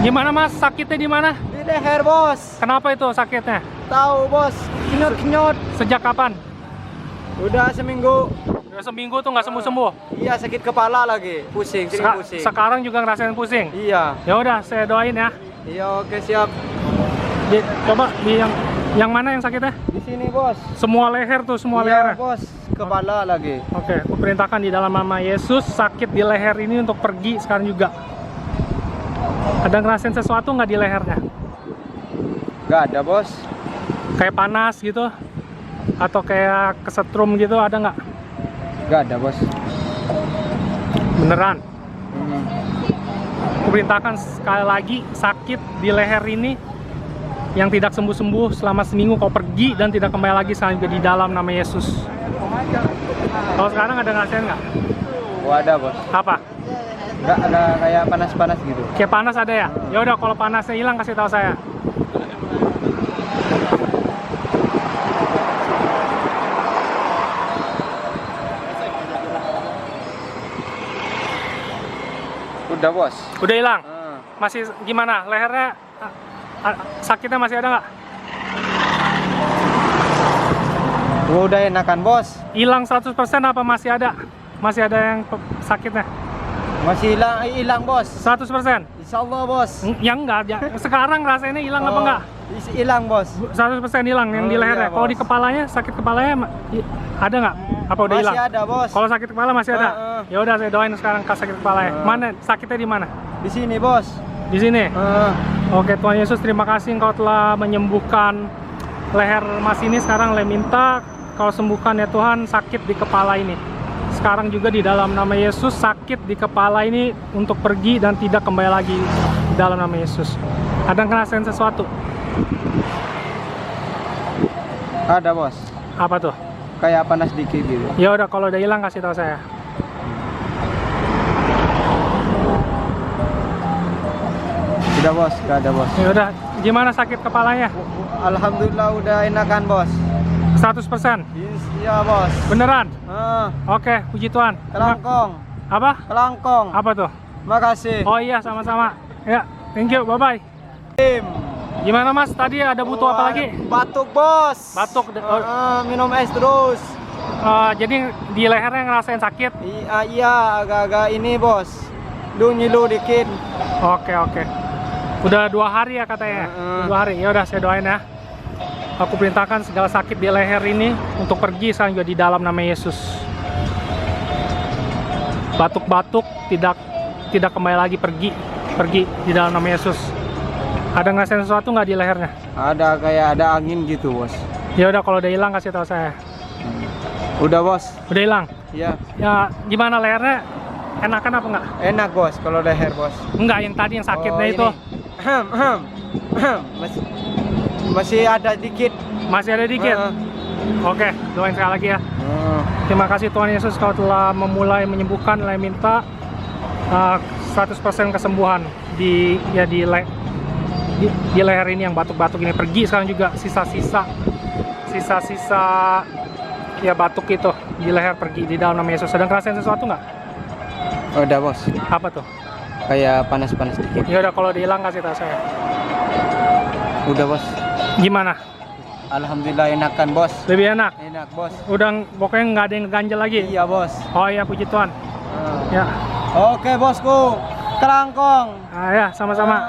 Gimana Mas? Sakitnya di mana? Di leher, bos. Kenapa itu sakitnya? Tahu, bos. Kinyot-kinyot. Sejak kapan? Udah seminggu. Udah seminggu tuh nggak sembuh-sembuh. Iya, sakit kepala lagi. Pusing, sering pusing. Sekarang juga ngerasain pusing. Iya. Ya udah, saya doain ya. Iya, oke, siap. Coba di yang mana yang sakitnya? Di sini, bos. Semua leher tuh, semua Iya, leher. bos. Kepala lagi. Oke, aku perintahkan di dalam nama Yesus sakit di leher ini untuk pergi sekarang juga. Ada ngerasain sesuatu nggak di lehernya? Nggak ada, bos. Kayak panas gitu? Atau kayak kesetrum gitu, ada nggak? Nggak ada, bos. Beneran? Hmm. Aku perintahkan sekali lagi sakit di leher ini yang tidak sembuh-sembuh selama seminggu, kau pergi dan tidak kembali lagi selanjutnya di dalam nama Yesus. Kalau sekarang ada ngerasain nggak? Oh, ada, bos. Apa? Nggak ada kayak panas-panas gitu. Kayak panas ada ya? Ya udah, kalau panasnya hilang kasih tahu saya. Udah, bos. Udah hilang? Hmm. Masih gimana? Lehernya sakitnya masih ada nggak? Udah enakan, bos. Hilang 100% apa masih ada? Masih ada yang sakitnya? Masih hilang, bos. 100%? Insya Allah, bos. Yang enggak, sekarang rasanya hilang apa enggak? Hilang, bos. 100% hilang yang di lehernya. Iya, Kalau bos. di kepalanya, sakit kepalanya ada nggak? Apa udah hilang? Masih ada, bos. Kalau sakit kepala masih ada? Ya udah, saya doain sekarang ke sakit kepalanya. Mana sakitnya di mana? Di sini, bos. Di sini. Oke, Tuhan Yesus, terima kasih Engkau telah menyembuhkan leher Mas ini. Sekarang saya minta Kau sembuhkan ya Tuhan sakit di kepala ini. Sekarang juga di dalam nama Yesus, sakit di kepala ini untuk pergi dan tidak kembali lagi di dalam nama Yesus. Ada ngerasain sesuatu? Ada, bos. Apa tuh? Kayak panas dikit gitu. Ya udah, kalau udah hilang kasih tahu saya. Udah, bos. Gak ada, bos. Ya udah, gimana sakit kepalanya? Alhamdulillah udah enakan, bos. 100%? Iya, bos. Beneran? Oke, puji Tuhan. Kelangkong. Apa? Kelangkong. Apa tuh? Makasih. Oh iya, sama-sama. Ya, thank you, bye-bye. Gimana Mas, tadi ada butuh apa lagi? Batuk, bos. Batuk. Minum es terus. Jadi di lehernya ngerasain sakit? Iya, agak-agak ini, bos. Nyilu dikit. Oke. Udah 2 hari ya katanya? 2 hari, ya udah saya doain ya. Aku perintahkan segala sakit di leher ini untuk pergi sekarang juga di dalam nama Yesus. Batuk-batuk tidak kembali lagi, pergi di dalam nama Yesus. Ada ngerasain sesuatu nggak di lehernya? Ada kayak ada angin gitu, bos. Ya udah, kalau udah hilang kasih tahu saya. Udah, bos. Udah hilang? Iya. Ya gimana lehernya? Enakan apa nggak? Enak, bos, kalau leher, bos. Enggak, yang tadi yang sakitnya itu. Masih ada dikit. Masih ada dikit? Oke, doain sekali lagi ya. Terima kasih Tuhan Yesus, Kau telah memulai menyembuhkan. Saya minta 100% kesembuhan di leher ini yang batuk-batuk ini. Pergi sekarang juga sisa-sisa ya batuk itu di leher, pergi di dalam nama Yesus. Sedang ngerasain sesuatu nggak? Udah, bos. Apa tuh? Kayak panas-panas dikit. Ya udah, kalau dihilang kasih tahu saya. Udah, bos. Gimana? Alhamdulillah enakan, bos. Lebih enak? Enak, bos. Udah pokoknya nggak ada yang ganjel lagi? Iya, bos. Oh iya, puji Tuhan. Ya. Oke, bosku. Kelangkong. Ya, sama-sama.